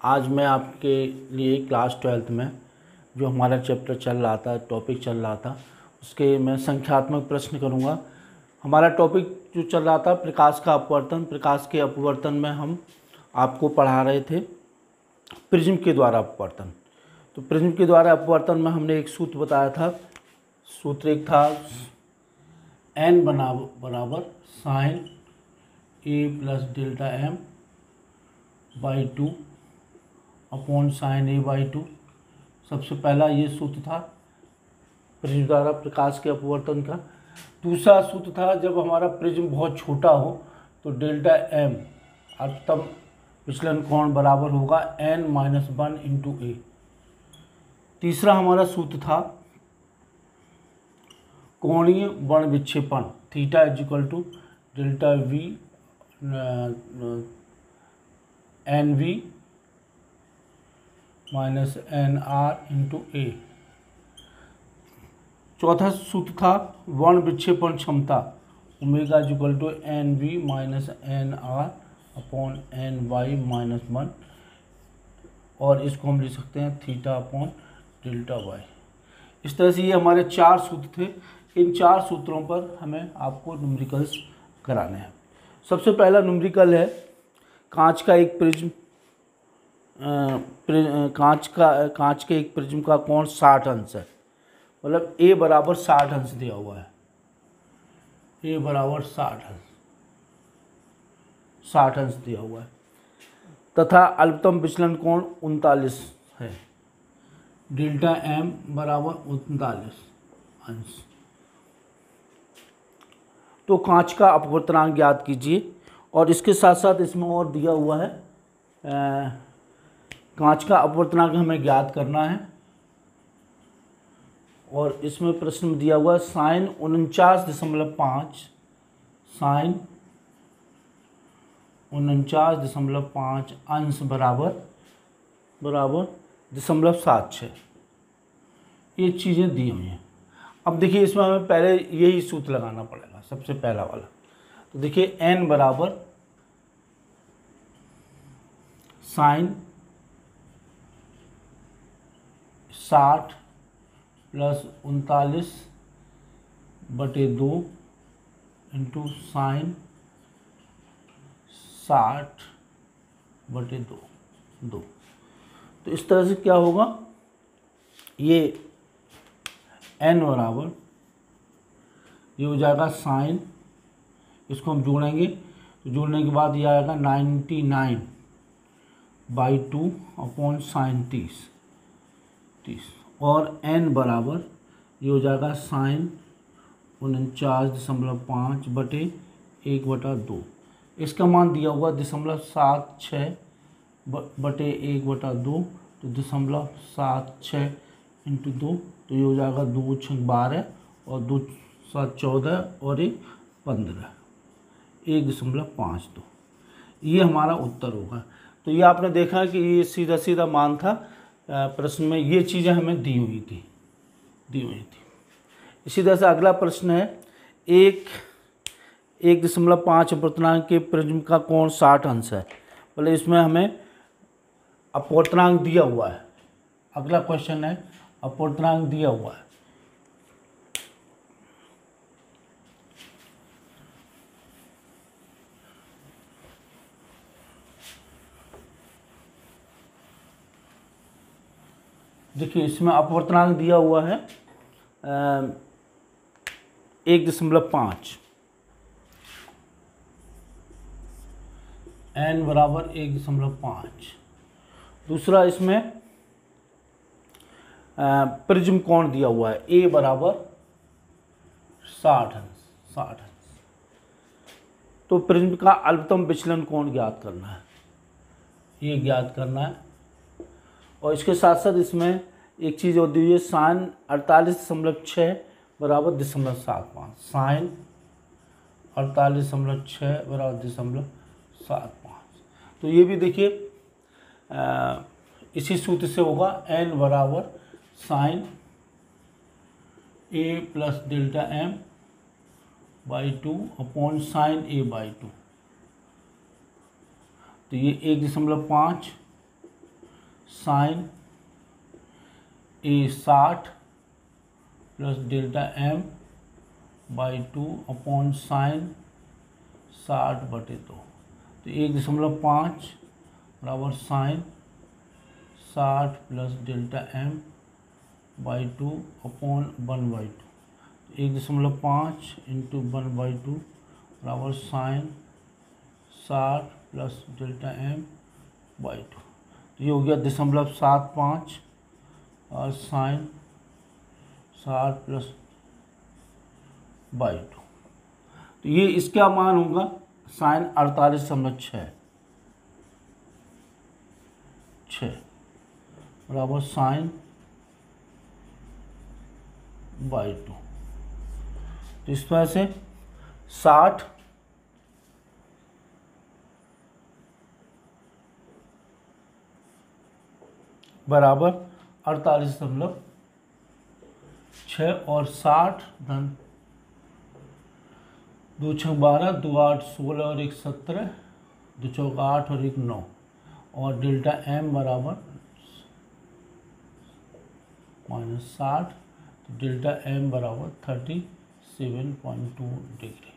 आज मैं आपके लिए क्लास 12th में जो हमारा चैप्टर चल रहा था, टॉपिक चल रहा था, उसके मैं संख्यात्मक प्रश्न करूंगा। हमारा टॉपिक जो चल रहा था प्रकाश का अपवर्तन। प्रकाश के अपवर्तन में हम आपको पढ़ा रहे थे प्रिज्म के द्वारा अपवर्तन। तो प्रिज्म के द्वारा अपवर्तन में हमने एक सूत्र बताया था। सूत्र एक था n बराबर sine A plus delta m by 2 upon sine A by 2। सबसे पहला ये सूत्र था प्रिज्म द्वारा प्रकाश के अपवर्तन का। दूसरा सूत्र था जब हमारा प्रिज्म बहुत छोटा हो तो डेल्टा एम अधिकतम विचलन कोण बराबर होगा n-1 इंटू ए। तीसरा हमारा सूत्र था कोणीय वर्ण विक्षेपण theta is equal to delta V N V minus N R into A. चौथा सूत्र था वर्ण विक्षेपण क्षमता omega is equal to N V minus N R upon N Y minus 1, और इसको हम लिख सकते हैं थीटा अपॉन डेल्टा वाई। इस तरह से ये हमारे 4 सूत्र थे। इन 4 सूत्रों पर हमें आपको न्यूमेरिकल्स कराने हैं। सबसे पहला न्यूमेरिकल है कांच का एक प्रिज्म कांच के एक प्रिज्म का कोण 60 अंश है। मतलब ए बराबर 60 अंश दिया हुआ है। ए बराबर 60 अंश दिया हुआ है तथा अल्पतम विचलन कोण 39 है। डेल्टा एम बराबर 39 अंश। तो कांच का अपवर्तनांक ज्ञात कीजिए, और इसके साथ साथ इसमें और दिया हुआ है कांच का अपवर्तनांक हमें ज्ञात करना है, और इसमें प्रश्न दिया हुआ है साइन 49.5 साइन 49.5 अंश बराबर 0.76। ये चीज़ें दी हुई हैं। अब देखिए इसमें हमें पहले यही सूत्र लगाना पड़ेगा, सबसे पहला वाला। तो देखिए n बराबर साइन 60 प्लस 39/2 इंटू साइन 60/2। तो इस तरह से क्या होगा, ये n बराबर ये हो जाएगा साइन, इसको हम जोड़ेंगे तो जोड़ने के बाद ये आएगा 99/2 अपॉन साइन 30, और n बराबर ये हो जाएगा साइन 49.5/1/2। इसका मान दिया हुआ 0.76/1/2, तो 0.76 इंटू 2, तो ये हो जाएगा 2 × 12 और 2 × 7 14 और 1 15, 1.52। ये हमारा उत्तर होगा। तो ये आपने देखा कि ये सीधा सीधा मान था। प्रश्न में ये चीज़ें हमें दी हुई थी। इसी तरह से अगला प्रश्न है 1.5 अपवर्तनांक के प्रिज्म का कोण 60 अंश है। मतलब इसमें हमें अपवर्तनांक दिया हुआ है। अगला क्वेश्चन है अपवर्तनांक दिया हुआ है। देखिए इसमें अपवर्तनांक दिया हुआ है 1.5, n बराबर 1.5। दूसरा इसमें प्रिज्म कोण दिया हुआ है a बराबर 60 अंश। तो प्रिज्म का अल्पतम विचलन कोण ज्ञात करना है, ये ज्ञात करना है। और इसके साथ साथ इसमें एक चीज़ और दी हुई है साइन 48.6 बराबर 0.75, साइन 48.6 बराबर 0.75। तो ये भी देखिए इसी सूत्र से होगा n बराबर sine A plus delta m by 2 upon sine A by 2। तो ये 1.5 sine A 60 plus delta m by 2 upon sine 60/2। तो 1.5 बराबर sine 60 plus delta m by 2 upon 1/2। 1.5 into 1/2 बराबर sine 60 plus delta m by 2। तो ये हो गया 0.75 और साइन 60 प्लस बाई 2। तो ये इसका मान होगा साइन 48.6 बराबर साइन बाई 2। तो इस तरह से 60 बराबर 48.6 और 60 धन 2 6 12 2 8 16 और 1 17 2 चौक 8 और 1 9 और डेल्टा एम बराबर -60। तो डेल्टा एम बराबर 37.2 डिग्री।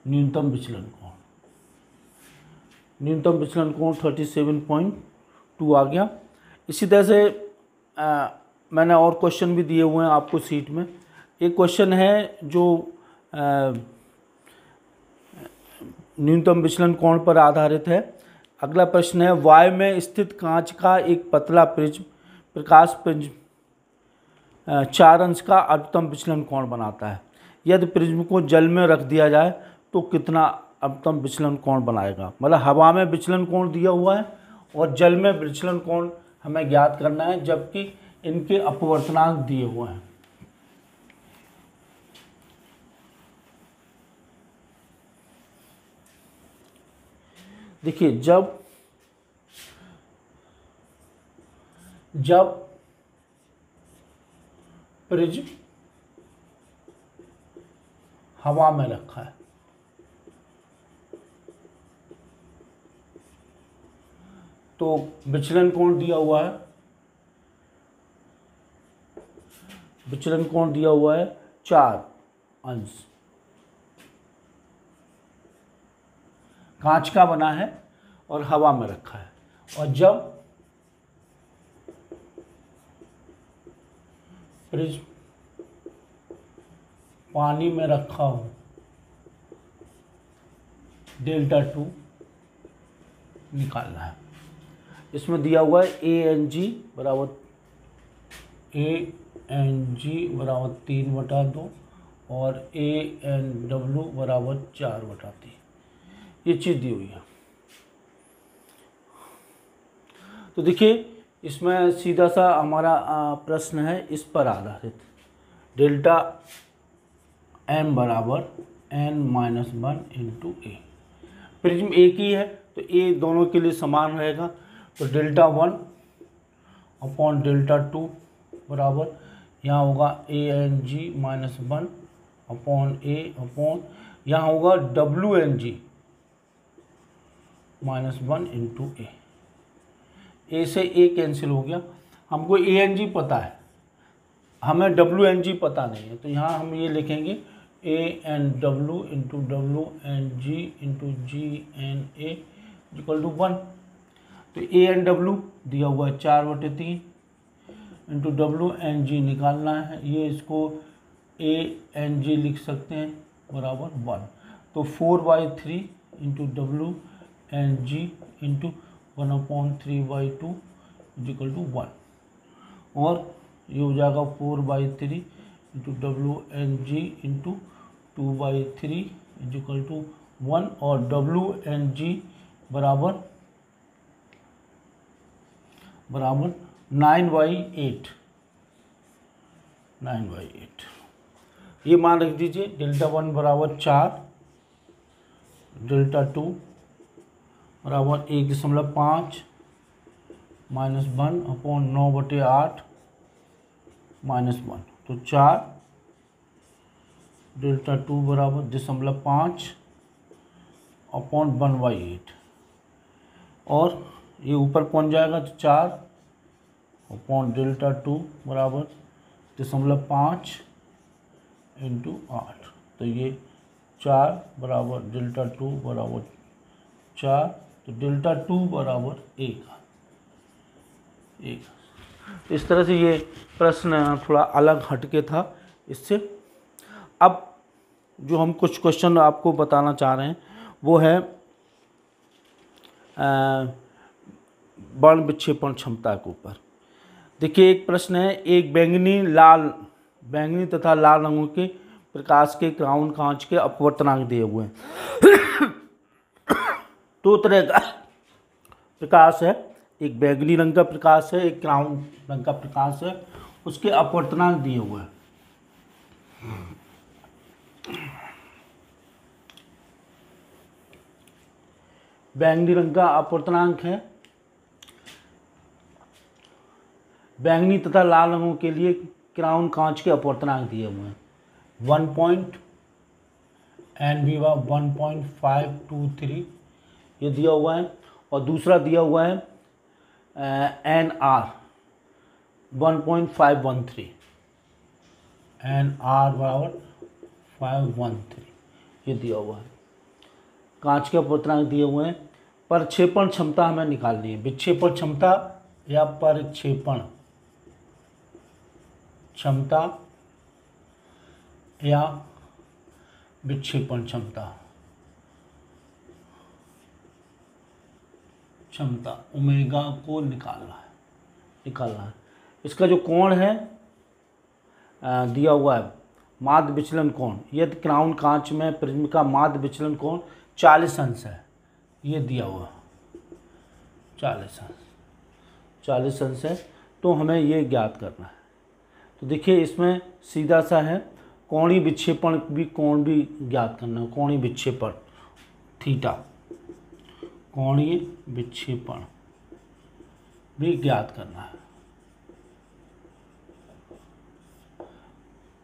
न्यूनतम विचलन कोण, न्यूनतम विचलन कोण 37.2 आ गया। इसी तरह से मैंने और क्वेश्चन भी दिए हुए हैं आपको सीट में। एक क्वेश्चन है जो न्यूनतम विचलन कोण पर आधारित है। अगला प्रश्न है, वायु में स्थित कांच का एक पतला प्रिज्म प्रकाश प्रिज्म 4 अंश का अधिकतम विचलन कोण बनाता है। यदि प्रिज्म को जल में रख दिया जाए तो कितना अधिकतम विचलन कोण बनाएगा। मतलब हवा में विचलन कोण दिया हुआ है और जल में विचलन कोण हमें ज्ञात करना है, जबकि इनके अपवर्तनांक दिए हुए हैं। देखिए, जब प्रिज्म हवा में रखा है तो विचलन कोण दिया हुआ है, विचलन कोण दिया हुआ है 4 अंश। कांच का बना है और हवा में रखा है। और जब प्रिज्म पानी में रखा हो, डेल्टा 2 निकालना है। इसमें दिया हुआ है ANG बराबर 3/2 और ANW बराबर 4/3। ये चीज़ दी हुई है। तो देखिए, इसमें सीधा सा हमारा प्रश्न है इस पर आधारित। डेल्टा M बराबर n-1 इंटू ए। प्रिज्म एक ही है तो ए दोनों के लिए समान रहेगा। तो डेल्टा 1 अपॉन डेल्टा 2 बराबर यहाँ होगा ANG-1 अपॉन ए अपॉन यहाँ होगा WNG-1 इंटू ए से ए कैंसिल हो गया। हमको ANG पता है, हमें WNG पता नहीं है, तो यहाँ हम ये लिखेंगे ANW into WNG into GNA equal to 1। तो ANW दिया हुआ है 4/3 इंटू WNG निकालना है, ये इसको ANG लिख सकते हैं बराबर 1। तो 4/3 into WNG into 1/3/2 equal to 1। और ये हो जाएगा 4/3 into WNG into 2/3 equal to 1 और WNG बराबर 9/8। ये मान रख दीजिए। डेल्टा 1 बराबर 4, डेल्टा 2 बराबर 1.5 -1 अपॉन 9/8 -1। तो 4 डेल्टा 2 बराबर 0.5 अपॉन 1/8 और ये ऊपर पहुंच जाएगा तो 4 अपॉन डेल्टा 2 बराबर 0.5 इंटू 8। तो ये 4 बराबर डेल्टा 2 बराबर 4, तो डेल्टा 2 बराबर 1। इस तरह से ये प्रश्न थोड़ा अलग हटके था इससे। अब जो हम कुछ क्वेश्चन आपको बताना चाह रहे हैं वो है बर्ण विक्षेपण क्षमता के ऊपर। देखिए एक प्रश्न है, एक बैंगनी तथा लाल रंगों के प्रकाश के क्राउन कांच के अपवर्तनांक दिए हुए हैं। दो तरह का प्रकाश है, एक बैंगनी रंग का प्रकाश है, एक क्राउन रंग का प्रकाश है, उसके अपवर्तनांक दिए हुए हैं। बैंगनी रंग का अपवर्तनांक है, बैंगनी तथा लाल रंगों के लिए क्राउन कांच के अपवर्तनांक दिए हुए हैं 1.523 ये दिया हुआ है, और दूसरा दिया हुआ है NR 1.513, NR बराबर 513 ये दिया हुआ है। कांच के अपवर्तनांक दिए हुए हैं। प्रक्षेपण क्षमता हमें निकालनी है, विक्षेपण क्षमता या प्रक्षेपण क्षमता या विक्षेपण क्षमता ओमेगा को निकालना है। इसका जो कोण है दिया हुआ है माध्य विचलन कोण, यदि क्राउन कांच में प्रिज्म का माध्य विचलन कोण 40 अंश है, ये दिया हुआ 40 अंश है, तो हमें ये ज्ञात करना है। तो देखिए इसमें सीधा सा है, कोणीय विक्षेपण कोण भी ज्ञात करना है। कोणीय विक्षेपण थीटा, कोणीय विक्षेपण भी ज्ञात करना है।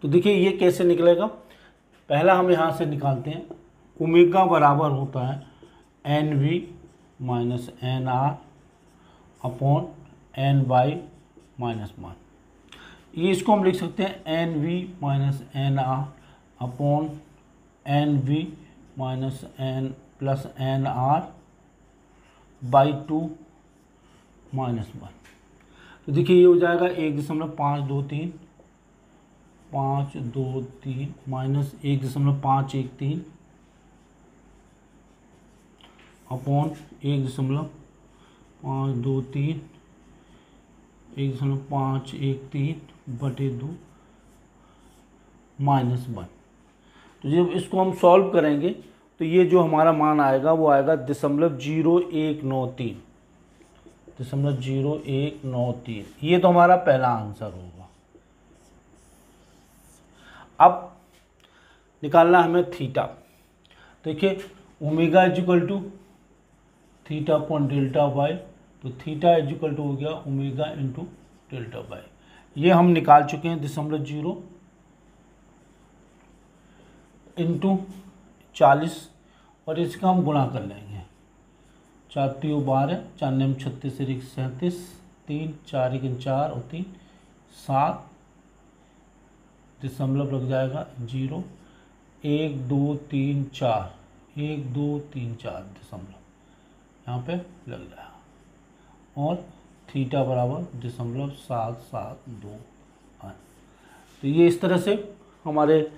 तो देखिए ये कैसे निकलेगा, पहला हम यहाँ से निकालते हैं। ओमेगा बराबर होता है NV minus NR upon N/-1। ये इसको हम लिख सकते हैं NV minus NR upon NV minus N plus NR by 2 minus 1। तो देखिए ये हो जाएगा 1.523 माइनस 1.513 अपॉन 1.523 1.513 बटे 2 माइनस 1। तो जब इसको हम सॉल्व करेंगे तो ये जो हमारा मान आएगा वो आएगा 0.0193, 0.0193। ये तो हमारा पहला आंसर होगा। अब निकालना हमें थीटा। देखिए omega equal to theta upon delta y, तो थीटा इक्वल टू हो गया ओमेगा इंटू डेल्टा वाई। ये हम निकाल चुके हैं 0.0 इंटू 40, और इसका हम गुणा कर लेंगे। 4 3 12, 4 9 36 1 37, 3 4 1 4 और 3 7, दशमलव लग जाएगा 0 1 2 3 4 1 2 3 4 दशमलव यहाँ पे लग जाएगा, और थीटा बराबर 0.772। तो ये इस तरह से हमारे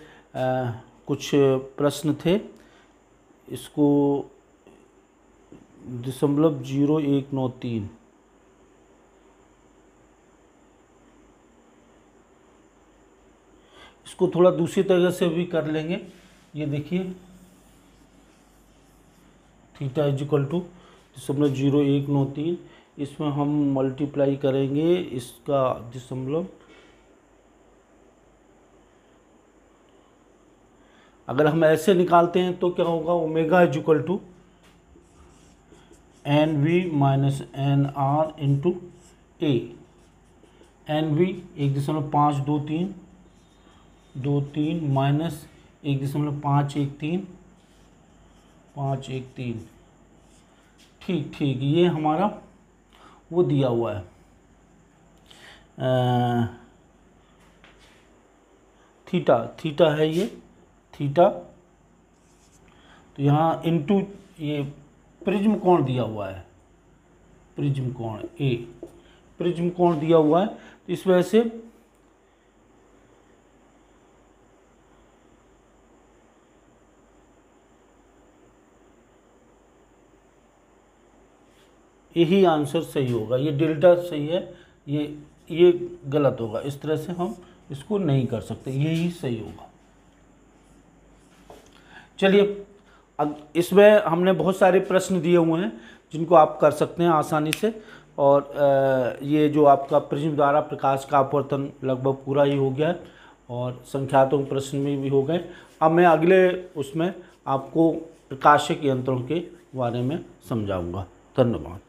कुछ प्रश्न थे। इसको 0.0193 इसको थोड़ा दूसरी तरह से भी कर लेंगे। ये देखिए थीटा इक्वल टू 0.0193, इसमें हम मल्टीप्लाई करेंगे इसका दशमलव। अगर हम ऐसे निकालते हैं तो क्या होगा, omega equal to NV minus NR into A। NV 1.523 minus 1.513 ठीक, ये हमारा वो दिया हुआ है थीटा, थीटा है ये थीटा। तो यहाँ इनटू ये प्रिज्म कोण दिया हुआ है, प्रिज्म कोण ए, प्रिज्म कोण दिया हुआ है। तो इस वजह से यही आंसर सही होगा। ये डेल्टा सही है, ये गलत होगा। इस तरह से हम इसको नहीं कर सकते, यही सही होगा। चलिए, अब इसमें हमने बहुत सारे प्रश्न दिए हुए हैं जिनको आप कर सकते हैं आसानी से। और ये जो आपका प्रिज्म द्वारा प्रकाश का अपवर्तन लगभग पूरा ही हो गया है और संख्यात्मक प्रश्न में भी हो गए। अब मैं अगले उसमें आपको प्रकाशिक यंत्रों के बारे में समझाऊंगा। धन्यवाद।